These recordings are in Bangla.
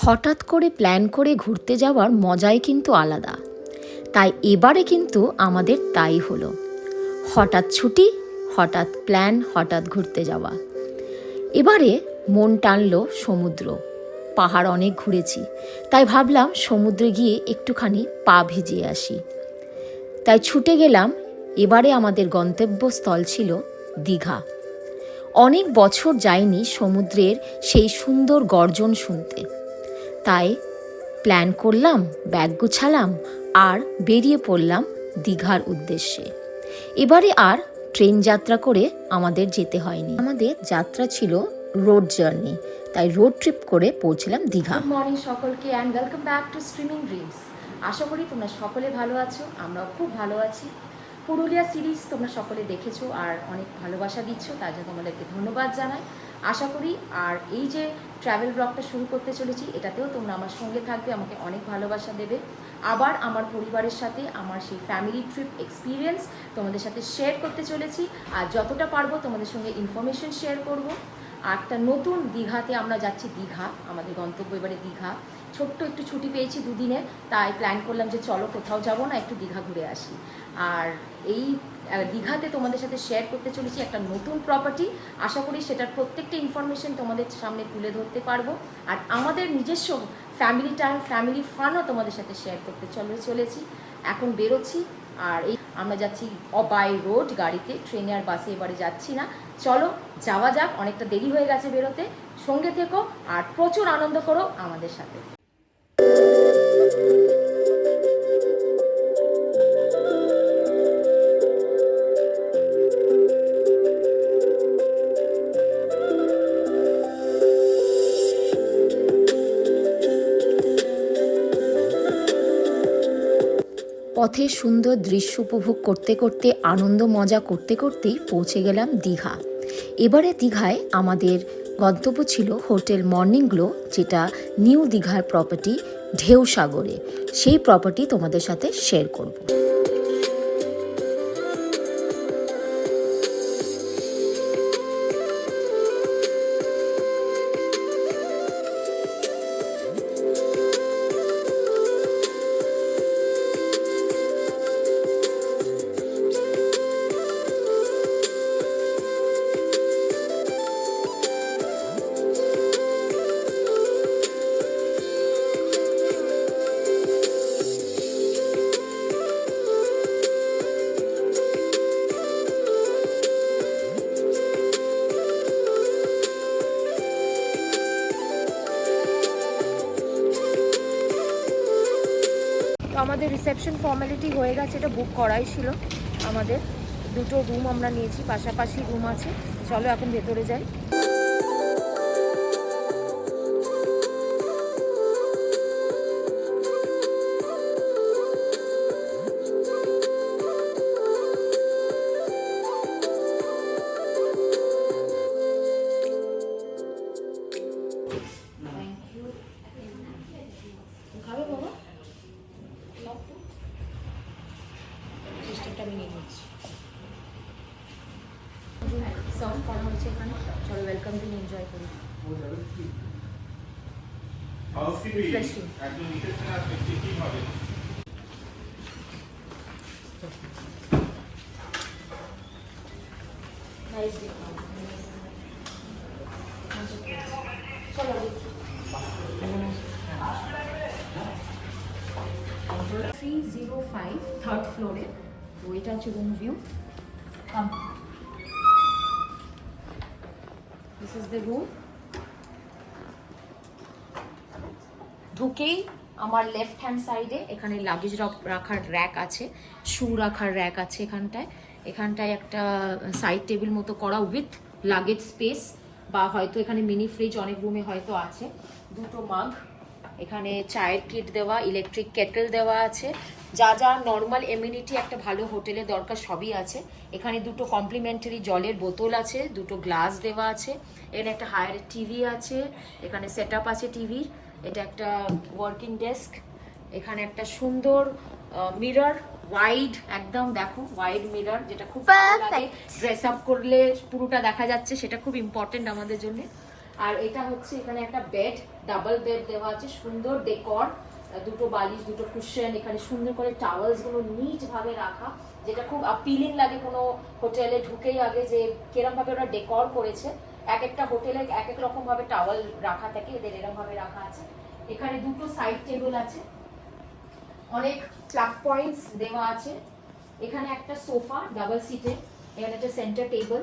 হঠাৎ করে প্ল্যান করে ঘুরতে যাওয়ার মজাই কিন্তু আলাদা। তাই এবারে কিন্তু আমাদের তাই হলো, হঠাৎ ছুটি, হঠাৎ প্ল্যান, হঠাৎ ঘুরতে যাওয়া। এবারে মন টানলো সমুদ্র, পাহাড় অনেক ঘুরেছি, তাই ভাবলাম সমুদ্রে গিয়ে একটুখানি পা ভিজিয়ে আসি। তাই ছুটে গেলাম। এবারে আমাদের গন্তব্যস্থল ছিল দীঘা। অনেক বছর যাইনি সমুদ্রের সেই সুন্দর গর্জন শুনতে, তাই প্ল্যান করলাম, ব্যাগ গুছালাম আর বেরিয়ে পড়লাম দীঘার উদ্দেশ্যে। এবারে আর ট্রেন যাত্রা করে আমাদের যেতে হয়নি, আমাদের যাত্রা ছিল রোড জার্নি, তাই রোড ট্রিপ করে পৌঁছলাম দীঘা। গুড মর্নিং সকলকে and welcome back to streaming dreams. আশা করি তোমরা সকলে ভালো আছো, আমরাও খুব ভালো আছি। পুরুলিয়া সিরিজ তোমরা সকলে দেখেছো আর অনেক ভালোবাসা দিচ্ছ, তার জন্য তোমাদেরকে ধন্যবাদ জানাই। আশা করি আর এই যে ট্রাভেল ব্লগটা শুরু করতে চলেছি, এটাতেও তোমরা আমার সঙ্গে থাকবে, আমাকে অনেক ভালোবাসা দেবে। আবার আমার পরিবারের সাথে আমার সেই ফ্যামিলি ট্রিপ এক্সপিরিয়েন্স তোমাদের সাথে শেয়ার করতে চলেছি, আর যতটা পারবো তোমাদের সঙ্গে ইনফরমেশন শেয়ার করব। একটা নতুন দীঘাতে আমরা যাচ্ছি। দীঘা আমাদের গন্তব্য, এবারে দীঘা। ছোট্ট একটু ছুটি পেয়েছি দুদিনে, তাই প্ল্যান করলাম যে চলো কোথাও যাবো না, একটু দীঘা ঘুরে আসি। আর এই দীঘাতে তোমাদের সাথে শেয়ার করতে চলেছি একটা নতুন প্রপার্টি। আশা করি সেটার প্রত্যেকটা ইনফরমেশন তোমাদের সামনে তুলে ধরতে পারবো, আর আমাদের নিজস্ব ফ্যামিলি টাইম, ফ্যামিলি ফানও তোমাদের সাথে শেয়ার করতে চলেছি। এখন বেরোচ্ছি, আর এই আমরা যাচ্ছি বাই রোড, গাড়িতে, ট্রেনে আর বাসে এবারে যাচ্ছি না। চলো যাওয়া যাক, অনেকটা দেরি হয়ে গেছে বেরোতে। সঙ্গে থেকো আর প্রচুর আনন্দ করো আমাদের সাথে। পথে সুন্দর দৃশ্য উপভোগ করতে করতে, আনন্দ মজা করতে করতেই পৌঁছে গেলাম দীঘা। এবারে দীঘায় আমাদের গন্তব্য ছিল হোটেল মর্নিং গ্লো, যেটা নিউ দীঘার প্রপার্টি ঢেউসাগরে। সেই প্রপার্টি তোমাদের সাথে শেয়ার করব। আমাদের রিসেপশন ফর্মালিটি হয়ে গেছে, এটা বুক করাই ছিল আমাদের। দুটো রুম আমরা নিয়েছি, পাশাপাশি রুম আছে। চলো এখন ভেতরে যাই। সার্ভ করা হচ্ছে এখানে, চলো ওয়েলকাম ড্রিঙ্ক এনজয় করি। চলো 305 থার্ড ফ্লোরে। তো এটা হচ্ছে room view. This is the room. ঢুকেই আমার লেফট হ্যান্ড সাইডে এখানে লাগেজ রাখার র্যাক আছে, শু রাখার র্যাক আছে। এখানটায় একটা সাইড টেবিল মতো করা উইথ লাগেজ স্পেস, বা হয়তো এখানে মিনি ফ্রিজ অনেক রুমে হয়তো আছে। দুটো মাগ, এখানে চায়ের কিট দেওয়া, ইলেকট্রিক কেটেল দেওয়া আছে। যা যা নর্মাল এমিনিটি একটা ভালো হোটেলে দরকার সবই আছে। এখানে দুটো কমপ্লিমেন্টারি জলের বোতল আছে, দুটো গ্লাস দেওয়া আছে। এখানে একটা হায়ার টিভি আছে, এখানে সেট আপ আছে টিভির। এটা একটা ওয়ার্কিং ডেস্ক। এখানে একটা সুন্দর মিরর, ওয়াইড, একদম দেখো ওয়াইড মিরর, যেটা খুব ভালো লাগে। ড্রেস আপ করলে পুরোটা দেখা যাচ্ছে, সেটা খুব ইম্পর্টেন্ট আমাদের জন্য। আর এটা হচ্ছে এখানে একটা বেড, ডাবল বেড দেওয়া আছে, সুন্দর ডেকর, দুটো বালিশ, দুটো কুশন, এখানে সুন্দর করে টাওয়েলস গুলো নিট ভাবে রাখা, যেটা খুব আপিলিং লাগে কোনো হোটেলে ঢুকেই আগে যে কিরম ভাবে ওরা ডেকর করেছে। এক একটা হোটেলে এক এক রকম ভাবে টাওয়েল রাখা থাকে, এদের এরকম ভাবে রাখা আছে। এখানে দুটো সাইড টেবিল আছে, অনেক প্লাগ পয়েন্টস দেওয়া আছে। এখানে একটা সোফা ডাবল সিটের, এখানে একটা সেন্টার টেবিল,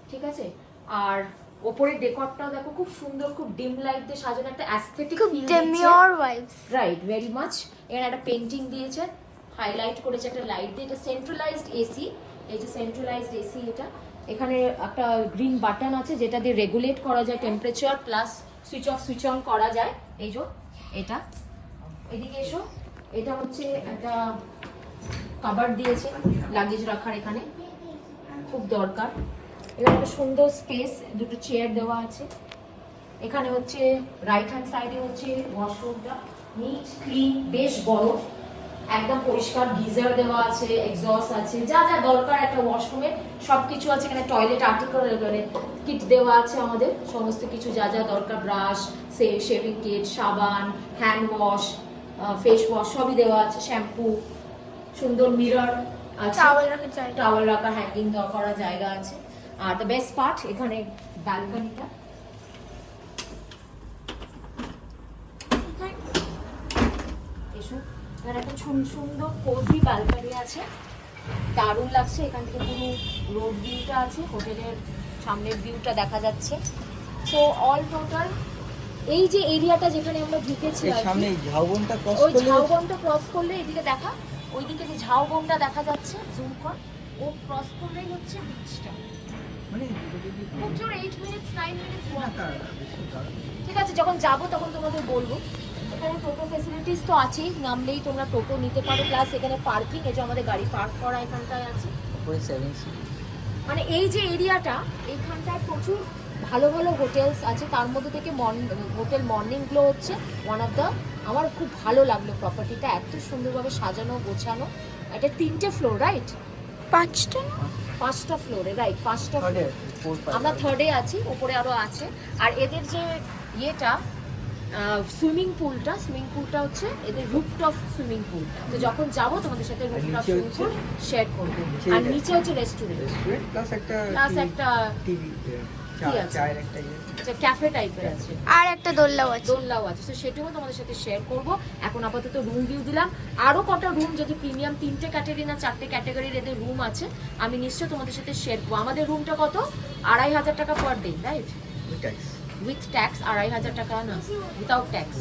ঠিক আছে। আর ওপরের ডেকরটাও দেখো খুব সুন্দর, খুব ডিম লাইট দিয়ে সাজানো, একটা অ্যাস্থেটিক ফিল দিচ্ছে, রাইট, ভেরি মাচ। এখানে একটা পেন্টিং দিয়েছে, হাইলাইট করেছে একটা লাইট দিয়ে। এটা সেন্ট্রালাইজড এসি, এই যে সেন্ট্রালাইজড এসি এটা। এখানে একটা গ্রিন বাটন আছে যেটা দিয়ে রেগুলেট করা যায় temperature, plus switch off switch on করা যায়। এই যে এটা, এদিকে এসো, এটা হচ্ছে একটা কাভার দিয়েছে লাগেজ রাখার, এখানে খুব দরকার। এখানে একটা সুন্দর স্পেস, দুটো চেয়ার দেওয়া আছে। এখানে হচ্ছে রাইট হ্যান্ড সাইডে হচ্ছে ওয়াশরুমটা, নিট ক্লিন, বেশ বড়, একদম পরিষ্কার, গিজার দেওয়া আছে, এক্সস্ট আছে, যা যা দরকার একটা ওয়াশরুমে সবকিছু আছে। এখানে টয়লেট আর্টিকেল কিট দেওয়া আছে আমাদের, সমস্ত কিছু যা যা দরকার, ব্রাশ, শেভিং কিট, সাবান, হ্যান্ড ওয়াশ, ফেস ওয়াশ সবই দেওয়া আছে, শ্যাম্পু, সুন্দর মিরর আছে, টাওয়েল রাখা হ্যাঙ্গিং করার জায়গা আছে। আর দ্য বেস্ট পার্ট, এখানে ব্যালকনিটা, এসো, এখানে একটা সুন্দর কোজি ব্যালকনি আছে, দারুণ লাগছে। এখান থেকে পুরো রোড ভিউটা আছে, হোটেলের সামনের ভিউটা দেখা যাচ্ছে। সো অল টোটাল এই যে এরিয়াটা যেখানে আমরা ঢুকেছি, সামনে ঝাউবনটা ওই ঝাউবনটা ক্রস করলে এদিকে দেখা, ওইদিকে যে ঝাউবনটা দেখা যাচ্ছে, জুম কর, ও ক্রস করলেই হচ্ছে বিচটা। মানে খুব জোর 8 মিনিটস 9 মিনিটস ওয়াক। ঠিক আছে, যখন যাবো তখন তোমাদের বলবো। এখানে টোটো ফ্যাসিলিটিস তো আছেই, নামলেই তোমরা টোটো নিতে পারো, প্লাস এখানে পার্কিং, এই যে আমাদের গাড়ি পার্ক করা এখানটায় আছে। উপরে 7 সিট, মানে এই যে এরিয়াটা, এইখানটায় প্রচুর ভালো ভালো হোটেলস আছে, তার মধ্যে থেকে হোটেল মর্নিং গ্লো হচ্ছে ওয়ান অফ দ্য, আমার খুব ভালো লাগলো প্রপার্টিটা, এত সুন্দরভাবে সাজানো গোছানো। এটা 3টে ফ্লোর, রাইট? 5টা ফ্লোরে, রাইট, 5টা ফ্লোর। আমরা 3rd-এ আছি, উপরে আরো আছে। আর এদের যে ইয়েটা, সুইমিং পুলটা হচ্ছে এদের রুফটপ সুইমিং পুল। তো যখন যাবো তোমাদের সাথে রুফটপ সুইমিং পুল শেয়ার করবো। আর নিচে হচ্ছে রেস্টুরেন্ট, প্লাস একটা টিভি, চায়ের একটা ক্যাফে টাইপের আছে, আর একটা দোলনাও আছে। তো সেটাও তোমাদের সাথে শেয়ার করব। এখন আপাতত রুম ভিউ দিলাম, আরো কটা রুম যদি প্রিমিয়াম 3টে ক্যাটাগরি না 4টে ক্যাটাগরির এদের রুম আছে, আমি নিশ্চয়ই তোমাদের সাথে শেয়ার করবো। আমাদের রুমটা কত? 2500 টাকা per day, right? With tax 2500 টাকা না, উইথাউট ট্যাক্স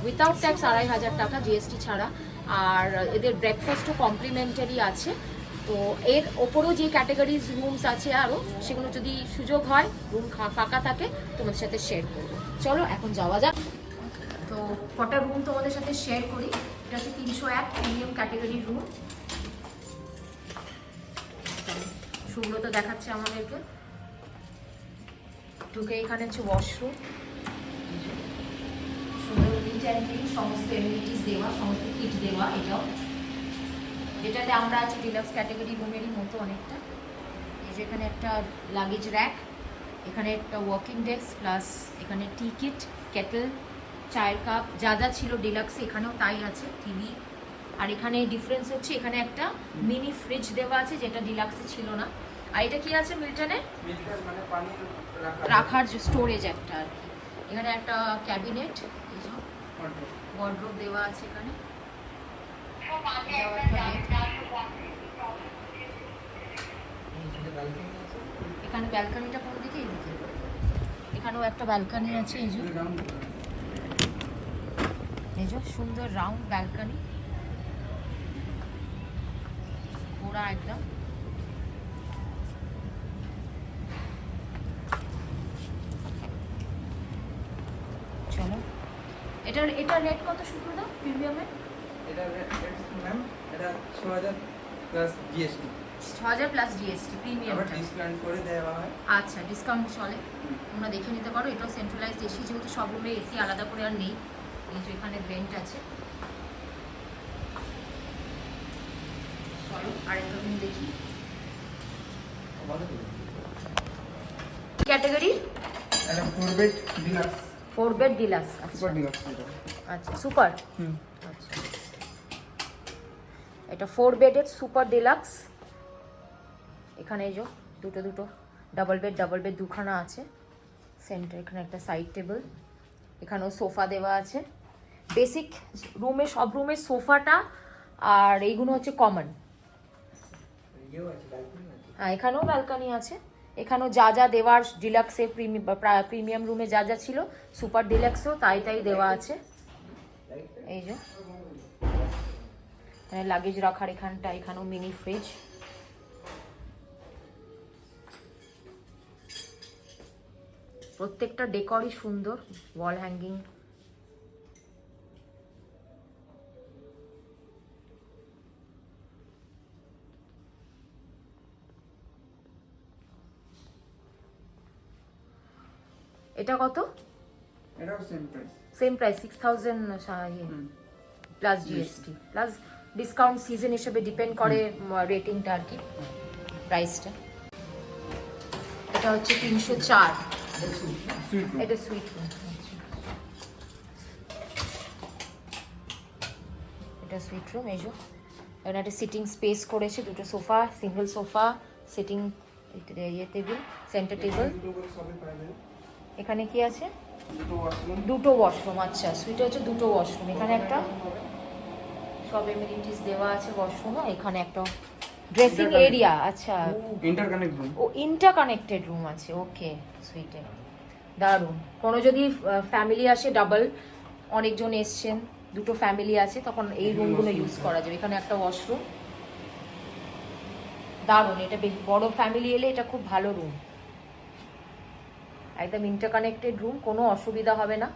2500 টাকা, জিএসটি ছাড়া। আর এদের ব্রেকফাস্টও কমপ্লিমেন্টারি আছে। তো এর ওপরেও যে ক্যাটাগরিজ রুমস আছে আরও, সেগুলো যদি সুযোগ হয়, রুম ফাঁকা থাকে, তোমাদের সাথে শেয়ার করবো। চলো এখন যাওয়া যাক। তো কটা রুম তোমাদের সাথে শেয়ার করি। এটা হচ্ছে 301 প্রিমিয়াম ক্যাটাগরির রুম। সুব্রত দেখাচ্ছে আমাদেরকে। ঢুকে এখানে হচ্ছে ওয়াশরুম, সুন্দর নিট অ্যান্ড ক্লিন, সমস্ত এমিনিটিস দেওয়া, সমস্ত কিট দেওয়া। এটাতে আমরা আছি ডিলাক্স ক্যাটাগরি রুমেরই মতো অনেকটা। এই যে এখানে একটা লাগেজ র্যাক, এখানে একটা ওয়াকিং ডেস্ক, প্লাস এখানে টি কিট, কেটল, চায়ের কাপ, যা যা ছিল ডিলাক্সে এখানেও তাই আছে, টিভি। আর এখানে ডিফারেন্স হচ্ছে এখানে একটা মিনি ফ্রিজ দেওয়া আছে, যেটা ডিলাক্সে ছিল না। আর এটা কি আছে মিল্টনে? মানে পানি রাখার যে স্টোরেজ একটা আর কি। এখানে একটা ক্যাবিনেট, ওয়ার্ডরোব দেওয়া আছে এখানে। এখানে ব্যালকনিটা কোন দিকে? এইদিকে। এখানেও একটা ব্যালকনি আছে, এই যে সুন্দর রাউন্ড ব্যালকনি, পুরা একদম। চলো, এটা রেট কত শুক্রদা প্রিমিয়ামের? এটা ম্যাম এটা 6000 plus GST. 6000 plus GST premium. আবার ডিসকাউন্ট করে দেওয়া হয়। আচ্ছা, ডিসকাউন্ট চলে, তোমরা দেখে নিতে পারো। এটাও সেন্ট্রালাইজড এসি, যেহেতু সব রুমে এসি আলাদা করে আর নেই। এই যে এখানে ভেন্ট আছে। চলো আরেকটা রুম দেখি। ভালো ক্যাটাগরি এটা 4 bed deluxe 4 bed deluxe. Super deluxe এটা। আচ্ছা সুপার। হুম। আচ্ছা এটা 4 বেডের সুপার ডিলাক্স। এখানে এই যে দুটো ডাবল বেড দুখানা আছে। সেন্টার এখানে একটা সাইড টেবিল, এখানেও সোফা দেওয়া আছে। বেসিক রুমে সব রুমের সোফাটা আর এইগুলো হচ্ছে কমন। ইয়েও আছে, ব্যালকনি আছে। হ্যাঁ এখানেও ব্যালকনি আছে। এখানেও যা যা দেওয়ার ডিলাক্সে প্রিমিয়াম রুমে যা যা ছিল সুপার ডিলাক্সেও তাই দেওয়া আছে। এই যে লাগেজ রাখার এখানটা, এখানেও মিনি ফ্রিজ। প্রত্যেকটা ডেকরই সুন্দর, ওয়াল হ্যাঙ্গিং। এটা কত? এটাও same price. Same price 6000 plus GST plus discount season হিসেবে ডিপেন্ড করে রেটিংটা আর কি, প্রাইসটা। এটা হচ্ছে 304। Sweet room. এটা সুইট রুম। এটা সুইট রুম। এই যে এখানে একটা সিটিং স্পেস করেছে, দুটো সোফা, সিঙ্গেল সোফা, সিটিং ইয়ে টেবিল, সেন্টার টেবিল। দুটো করে সবই পাবেন। এখানে কি আছে? দুটো ওয়াশরুম। দুটো ওয়াশরুম। আচ্ছা সুইটে হচ্ছে দুটো ওয়াশরুম। এখানে একটা সব এমিনিটিস দেওয়া আছে ওয়াশরুমে। এখানে একটা ড্রেসিং এরিয়া। আচ্ছা ইন্টারকানেক্ট রুম। ও ইন্টারকানেক্টেড রুম আছে। ওকে সুইটে দারুণ। কোনো যদি ফ্যামিলি আসে, ডাবল অনেকজন এসছেন, দুটো ফ্যামিলি আছে, তখন এই রুমগুলো ইউজ করা যাবে। এখানে একটা ওয়াশরুম, দারুণ। এটা বড় ফ্যামিলি এলে এটা খুব ভালো রুম, একদম ইন্টারকানেক্টেড রুম, কোনো অসুবিধা হবে না।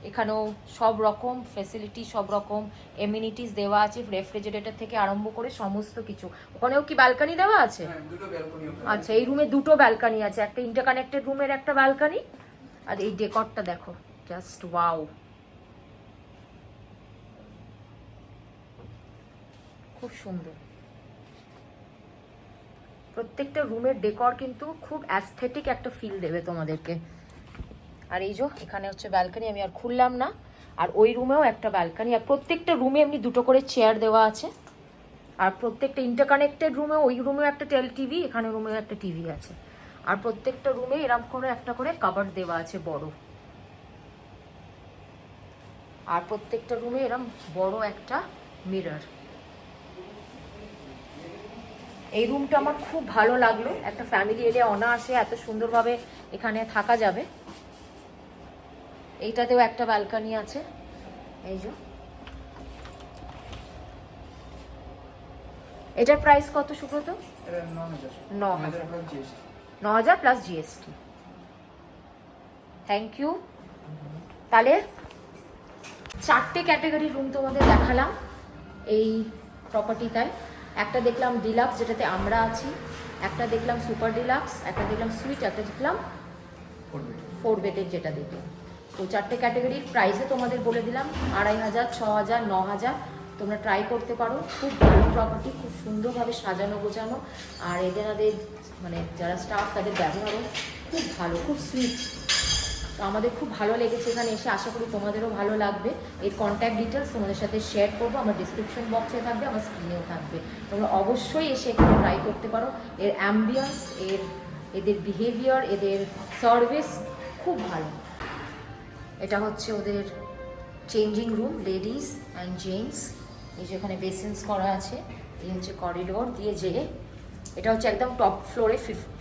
এখানেও সব রকম ফ্যাসিলিটি, সব রকম এমিনিটিস দেওয়া আছে, রেফ্রিজারেটর থেকে আরম্ভ করে সমস্ত কিছু। ওখানেও কি ব্যালকনি দেওয়া আছে? হ্যাঁ, দুটো ব্যালকনি। আচ্ছা এই রুমে দুটো ব্যালকনি আছে, একটা ইন্টারকানেক্টেড রুমের একটা ব্যালকনি। আর এই ডেকরটা দেখো, জাস্ট ওয়াও, খুব সুন্দর। প্রত্যেকটা রুমের ডেকর কিন্তু খুব অ্যাস্থেটিক একটা ফিল দেবে তোমাদেরকে। আর এই যে এখানে হচ্ছে ব্যালকনি, আমি আর খুললাম না। আর ওই রুমেও একটা ব্যালকনি। আর প্রত্যেকটা রুমে এমনি দুটো করে চেয়ার দেওয়া আছে। আর প্রত্যেকটা ইন্টারকানেক্টেড রুমে, ওই রুমেও একটা টিভি, এখানে রুমেও একটা টিভি আছে। আর প্রত্যেকটা রুমে এরকম করে একটা করে কাবার্ড দেওয়া আছে বড়। আর প্রত্যেকটা রুমে এরকম বড় একটা মিরর। এই রুমটা আমার খুব ভালো লাগলো। একটা ফ্যামিলি এলে অনায়াসে এত সুন্দরভাবে এখানে থাকা যাবে। এইটাতেও একটা ব্যালকনি আছে। এই যে এটার প্রাইস কত সুব্রত? এটা 9000। 9000 plus GST. 9000 plus GST. Thank you. তাহলে 4টে ক্যাটাগরির রুম তোমাদের দেখালাম এই প্রপার্টিটায়। একটা দেখলাম ডিলাক্স, যেটাতে আমরা আছি, একটা দেখলাম সুপার ডিলাক্স, একটা দেখলাম সুইট, একটা দেখলাম 4 বেডের যেটা দেখলাম। তো 4টে ক্যাটাগরির প্রাইসে তোমাদের বলে দিলাম, 2500, 6000, 9000। তোমরা ট্রাই করতে পারো। খুব ভালো প্রপার্টি, খুব সুন্দরভাবে সাজানো গোছানো। আর এদের মানে যারা স্টাফ, তাদের ব্যবহারও খুব ভালো, খুব সুইট। তো আমাদের খুব ভালো লেগেছে এখানে এসে। আশা করি তোমাদেরও ভালো লাগবে। এর কন্ট্যাক্ট ডিটেলস তোমাদের সাথে শেয়ার করবো, আমার ডিসক্রিপশন বক্সে থাকবে, আমার স্ক্রিনেও থাকবে। তোমরা অবশ্যই এসে এখানে ট্রাই করতে পারো। এর অ্যাম্বিয়েন্স, এদের বিহেভিয়ার, এদের সার্ভিস খুব ভালো। এটা হচ্ছে ওদের changing room, ladies and gents. এই যে এখানে বেসিনস করা আছে। এই হচ্ছে করিডোর দিয়ে যেয়ে, এটা হচ্ছে একদম টপ ফ্লোরে,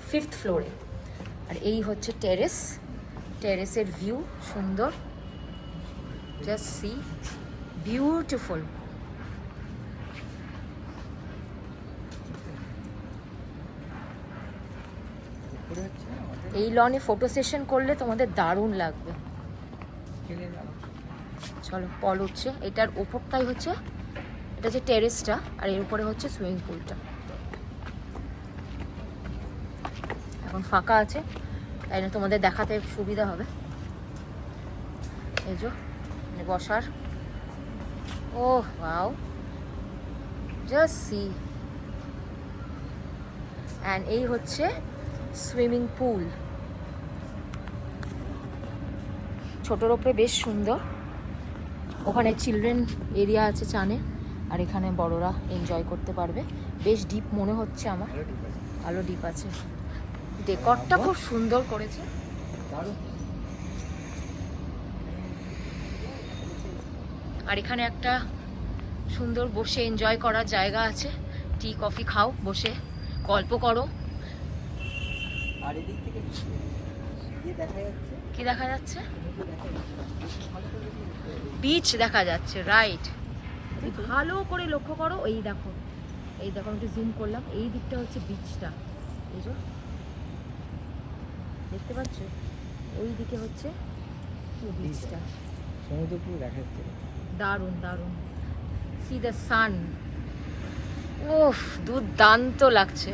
5th ফ্লোরে। আর এই হচ্ছে টেরেস। টেরেসের ভিউ সুন্দর, জাস্ট সি, বিউটিফুল। এই লনে ফটো সেশন করলে তোমাদের দারুণ লাগবে। চলো পল উঠছে, এটার ওপরটাই হচ্ছে, এটা হচ্ছে টেরেসটা, আর এর উপরে হচ্ছে সুইমিং পুলটা। এখন ফাঁকা আছে, তাই না তোমাদের দেখাতে সুবিধা হবে। এই যে বসার, ও ওয়াও, জাস্ট সি। অ্যান্ড এই হচ্ছে সুইমিং পুল। ছোটোর ওপরে বেশ সুন্দর। ওখানে চিলড্রেন এরিয়া আছে চানে, আর এখানে বড়রা এনজয় করতে পারবে। বেশ ডিপ মনে হচ্ছে আমার, ভালো ডিপ আছে। ডেকরটা খুব সুন্দর করেছে। আর এখানে একটা সুন্দর বসে এনজয় করার জায়গা আছে, টি কফি খাও, বসে গল্প করো। আর এদিক থেকে দেখা যাচ্ছে, কি দেখা যাচ্ছে? বিচ দেখা যাচ্ছে, রাইট। ভালো করে লক্ষ্য করো, এই দেখো আমি একটু জুম করলাম, এই দিকটা হচ্ছে বিচটা, এই যে দেখতে পাচ্ছ, ওই দিকে হচ্ছে বিচটা। সমুদ্র পুরো দেখা যাচ্ছে, দারুণ দারুণ। সি দ্য সান, ওফ দুর্দান্ত লাগছে।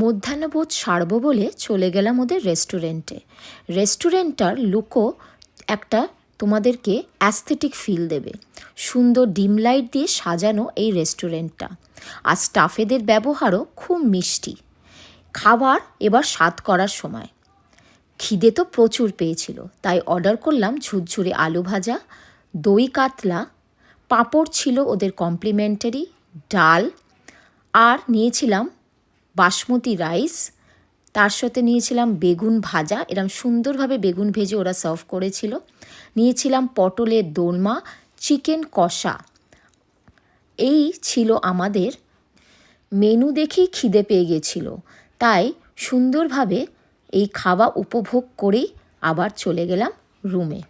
মধ্যাহ্নভোজ সারবো বলে চলে গেলাম ওদের রেস্টুরেন্টে। রেস্টুরেন্টটার লুকও একটা তোমাদেরকে অ্যাস্থেটিক ফিল দেবে। সুন্দর ডিম লাইট দিয়ে সাজানো এই রেস্টুরেন্টটা, আর স্টাফেদের ব্যবহারও খুব মিষ্টি। খাবার এবার স্বাদ করার সময়। খিদে তো প্রচুর পেয়েছিল, তাই অর্ডার করলাম ঝুরঝুরে আলু ভাজা, দই কাতলা, পাঁপড় ছিল ওদের কমপ্লিমেন্টারি, ডাল, আর নিয়েছিলাম বাসমতি রাইস, তার সাথে নিয়েছিলাম বেগুন ভাজা, এরম সুন্দরভাবে বেগুন ভেজে ওরা সার্ভ করেছিল। নিয়েছিলাম পটলের দোরমা, চিকেন কষা। এই ছিল আমাদের মেনু। দেখেই খিদে পেয়ে গেছিল, তাই সুন্দরভাবে এই খাওয়া উপভোগ করেই আবার চলে গেলাম রুমে।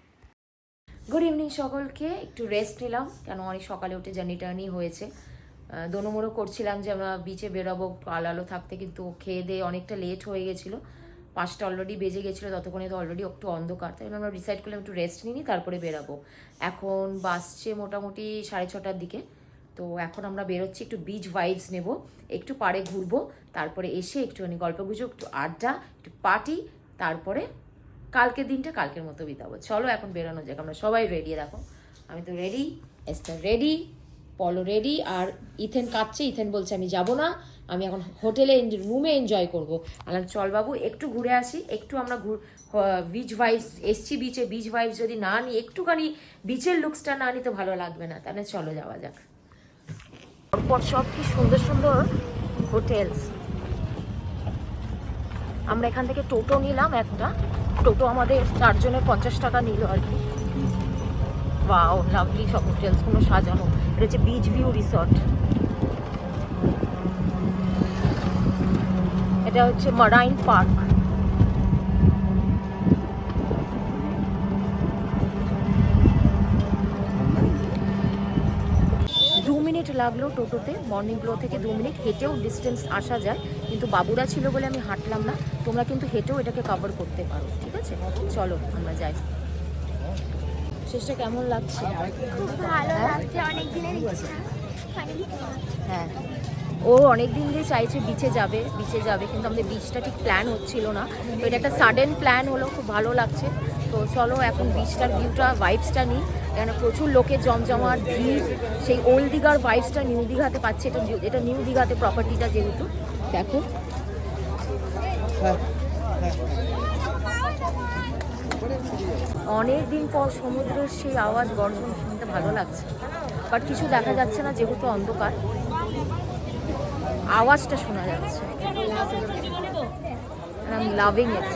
গুড ইভিনিং সকলকে। একটু রেস্ট নিলাম, কেন অনেক সকালে উঠে জার্নি হয়েছে। দোনোমোড়ো করছিলাম যে আমরা বিচে বেরোবো আলো আলো থাকতে, কিন্তু খেয়ে দিয়ে অনেকটা লেট হয়ে গেছিলো, 5টা অলরেডি বেজে গেছিলো, ততক্ষণে তো অলরেডি একটু অন্ধকার। তাই আমরা ডিসাইড করলাম একটু রেস্ট নিই, তারপরে বেরাবো। এখন বাসছে মোটামুটি 6:30টার দিকে। তো এখন আমরা বেরোচ্ছি, একটু বিচ ভাইবস নেব, একটু পাড়ে ঘুরবো, তারপরে এসে একটুখানি গল্পগুজব, একটু আড্ডা, একটু পার্টি, তারপরে কালকের দিনটা কালকের মতো বিতাবো। চলো এখন বেরোনো যাক। আমরা সবাই রেডি, দেখো আমি তো রেডি, এস্তার রেডি, পলো রেডি, আর ইথেন কাঁদছে। ইথেন বলছে আমি যাব না, আমি এখন হোটেলে রুমে এনজয় করবো। আলাম চল বাবু একটু ঘুরে আসি, একটু আমরা বিচ ভাইবস এসছি, বিচে বিচ ভাইবস যদি না নিই, একটুখানি বিচের লুকসটা না নিই তো ভালো লাগবে না। তাহলে চলো যাওয়া যাক। পরপর সব কি সুন্দর সুন্দর হোটেলস। আমরা এখান থেকে টোটো নিলাম একটা, টোটো আমাদের 4 জনের 50 টাকা নিল আর কি। ওয়াও, লাভলি সব হোটেলসগুলো সাজানো। এটা হচ্ছে বিচ ভিউ রিসর্ট। এটা হচ্ছে মারাইন পার্ক। দু মিনিট লাগলো টোটোতে, মর্নিং গ্লো থেকে 2 মিনিট। হেঁটেও ডিস্টেন্স আসা যায়, কিন্তু বাবুরা ছিল বলে আমি হাঁটলাম না। তোমরা কিন্তু হেঁটেও এটাকে কভার করতে পারো, ঠিক আছে? চলো আমরা যাই। শেষটা কেমন লাগছে? ভালো লাগছে, অনেক দিনের ইচ্ছা ফাইনালি। হ্যাঁ, ও অনেক দিন দিয়ে চাইছে বিচে যাবে, কিন্তু আমাদের বিচটা ঠিক প্ল্যান হচ্ছিল না। তো এটা একটা সাডেন প্ল্যান হলো, খুব ভালো লাগছে। তো চলো এখন বিচটার ভিউটা, ভাইবসটা নিই, কেন প্রচুর লোকের জমজমাট ভিড়। সেই ওল্ড দীঘার ভাইবসটা নিউ দীঘাতে পাচ্ছে। এটা নিউ দীঘাতে প্রপার্টিটা, যেহেতু দেখো অনেক দিন পর সমুদ্রের সেই আওয়াজ, গর্জন শুনতে ভালো লাগছে। বাট কিছু দেখা যাচ্ছে না যেহেতু অন্ধকার, আওয়াজটা শোনা যাচ্ছে। আই এম লাভিং ইট।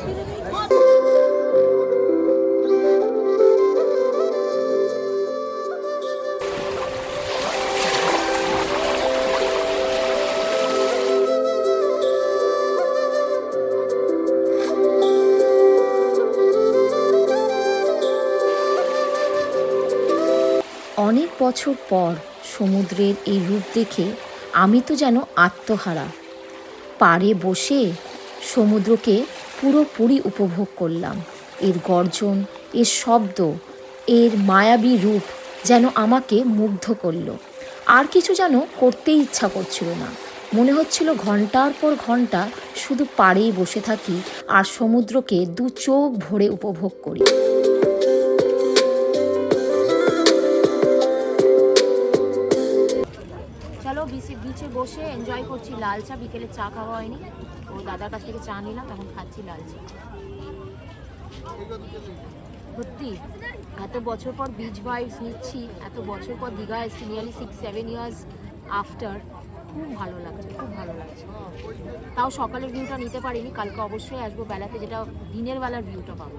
অনেক বছর পর সমুদ্রের এই রূপ দেখে আমি তো যেন আত্মহারা। পাড়ে বসে সমুদ্রকে পুরোপুরি উপভোগ করলাম। এর গর্জন, এর শব্দ, এর মায়াবী রূপ যেন আমাকে মুগ্ধ করলো। আর কিছু যেন করতেই ইচ্ছা করছিল না। মনে হচ্ছিল ঘন্টার পর ঘন্টা শুধু পাড়েই বসে থাকি আর সমুদ্রকে 2 চোখ ভরে উপভোগ করি। চলো বিচে বসে এনজয় করছি লাল চা। বিকেলে চা খাওয়া হয়নি, ও দাদার কাছ থেকে চা নিলাম, এখন খাচ্ছি লাল চা। সত্যি এত বছর পর বিচ ভাইবস নিচ্ছি, এত বছর পর দীঘা এসেছি, নিয়ারলি 6-7 ইয়ার্স আফটার। খুব ভালো লাগছে, খুব ভালো লাগছে। তাও সকালের ভিউটা নিতে পারিনি, কালকে অবশ্যই আসবো বেলাতে, যেটা দিনের বেলার ভিউটা পাবো।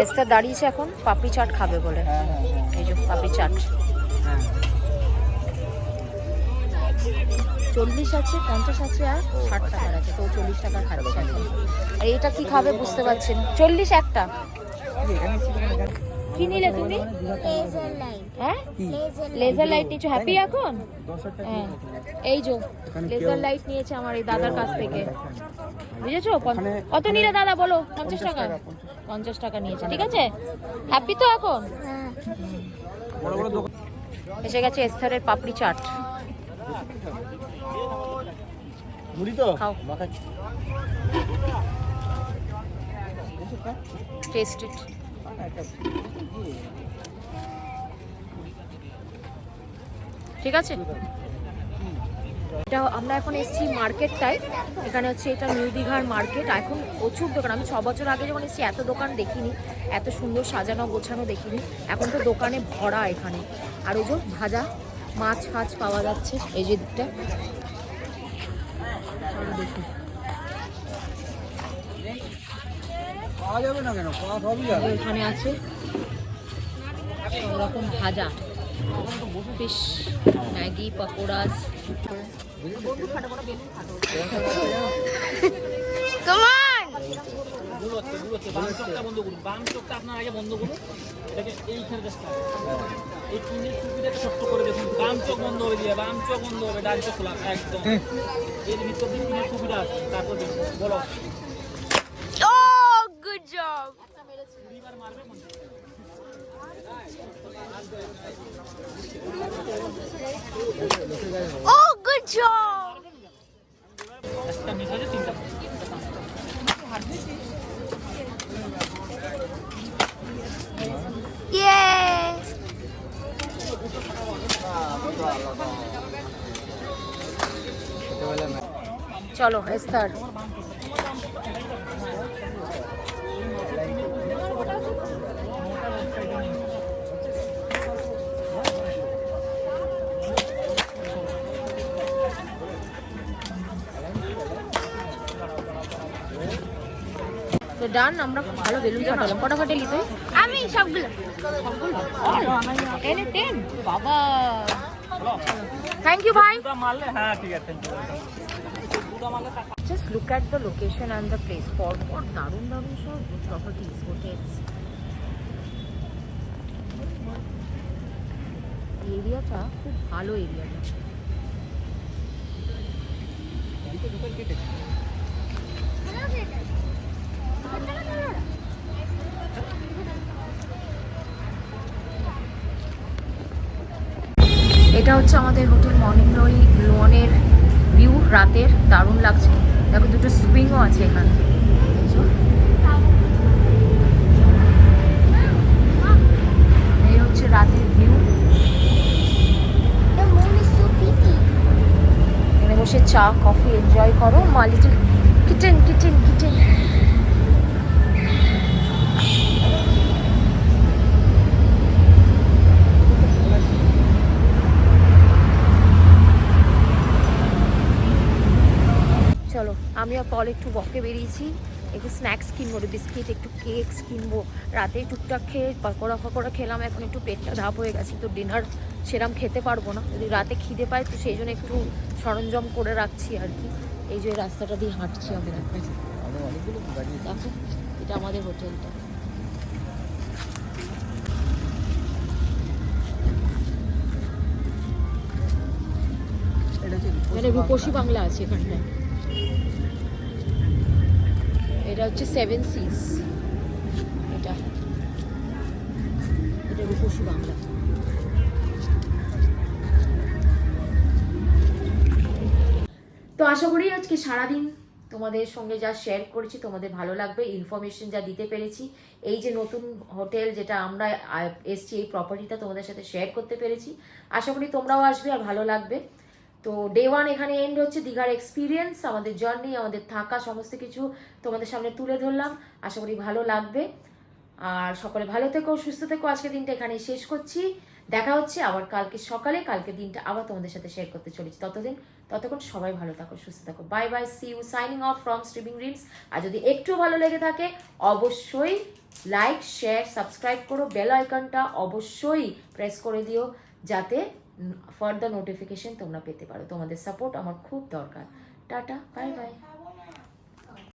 এস্তা দাঁড়িয়েছে এখন পাপড়ি চাট খাবে বলে। এই যে পাপড়ি চাট 40 আছে, 50 আছে, আর 60 টাকার আছে। তো 40 টাকা খাচ্ছে এখন। আর এটা কি খাবে বুঝতে পারছেন। 40 একটা। কি নিলে তুমি? Laser light. হ্যাঁ, লেজার লাইট নিয়েছো? হ্যাপি এখন? হ্যাঁ, এই যে লেজার লাইট নিয়েছে আমার এই দাদার কাছ থেকে, বুঝেছো? কত নিলে দাদা বলো? 50 টাকা। 50 টাকা নিয়েছে, ঠিক আছে। হ্যাপি তো এখন? এসে গেছে এস্থারের পাপড়ি চাট। খাও, টেস্ট ইট। ঠিক আছে, এটা আমরা এখন এসেছি মার্কেটটায়। এখানে হচ্ছে এটা নিউ দীঘার মার্কেট। এখন প্রচুর দোকান। আমি 6 বছর আগে যখন এসেছি এত দোকান দেখিনি, এত সুন্দর সাজানো গোছানো দেখিনি। এখন তো দোকানে ভরা এখানে। আর ওই যে ভাজা মাছ ফাছ পাওয়া যাচ্ছে এই যে দিকটা। দেখি এখানে আছে সব রকম ভাজা, fish, Maggi, pakoras. Good job. Oh, good job. Yay. চলো এস্থার। ডান, আমরা ভালো বেলুন ফাটালাম। কটা ফাটালি তুই? আমি সবগুলো টেনে টেন বাবা। থ্যাংক ইউ ভাই। Just look at the location and the place. পরপর দারুণ দারুণ সব প্রপার্টিস, হোটেলস। এরিয়াটা খুব ভালো এরিয়াটা। এটা হচ্ছে আমাদের হোটেল মর্নিং গ্লোরি লোনের ভিউ রাতের, দারুণ লাগছে। দেখো দুটো সুইংও আছে এখানে। এই হচ্ছে রাতের view. The moon is so pretty. এখানে বসে চা কফি এনজয় করো। মা লিটল কিচেন কিচেন কিচেন। চলো আমি আর পল একটু বকে বেরিয়েছি, একটু স্ন্যাক্স কিনবো, বিস্কিট, একটু কেকস কিনবো। রাতে টুকটাক খেয়ে পকোড়া ফকোড়া খেলাম, এখন একটু পেটটা ধাপ হয়ে গেছে, তো ডিনার সেরম খেতে পারবো না। যদি রাতে খিদে পায় তো সেই জন্য একটু সরঞ্জাম করে রাখছি আর কি। এই যে রাস্তাটা দিয়ে হাঁটছি আমরা এখন। অনেকগুলো গাড়ি দেখো এটা আমাদের হোটেলটা। এটা হচ্ছে মানে রূপসী বাংলা আছে এখানটায়। এটা হচ্ছে 7 সিজ। এটা এটা রূপসী বাংলা। তো আশা করি আজকে সারাদিন তোমাদের সঙ্গে যা শেয়ার করেছি তোমাদের ভালো লাগবে, ইনফরমেশন যা দিতে পেরেছি। এই যে নতুন হোটেল যেটা আমরা এসছি, এই প্রপার্টিটা তোমাদের সাথে শেয়ার করতে পেরেছি। আশা করি তোমরাও আসবে আর ভালো লাগবে। তো ডে 1 এখানে এন্ড হচ্ছে। দীঘার এক্সপিরিয়েন্স, আমাদের জার্নি, আমাদের থাকা, সমস্ত কিছু তোমাদের সামনে তুলে ধরলাম। আশা করি ভালো লাগবে। আর সকলে ভালো থেকো, সুস্থ থেকো। আজকে দিনটা এখানে শেষ করছি। দেখা হচ্ছে আবার কালকে সকালে। কালকে দিনটা আবার তোমাদের সাথে শেয়ার করতে চলেছি। ততক্ষণ সবাই ভালো থাকো, সুস্থ থাকো। Bye bye, see you, signing off from streaming dreams. আর যদি একটু ভালো লেগে থাকে অবশ্যই লাইক, শেয়ার, সাবস্ক্রাইব করো। বেল আইকনটা অবশ্যই প্রেস করে দিও যাতে ফার্দার নোটিফিকেশন তোমরা পেতে পারো। তোমাদের সাপোর্ট আমার খুব দরকার। Tata, bye bye.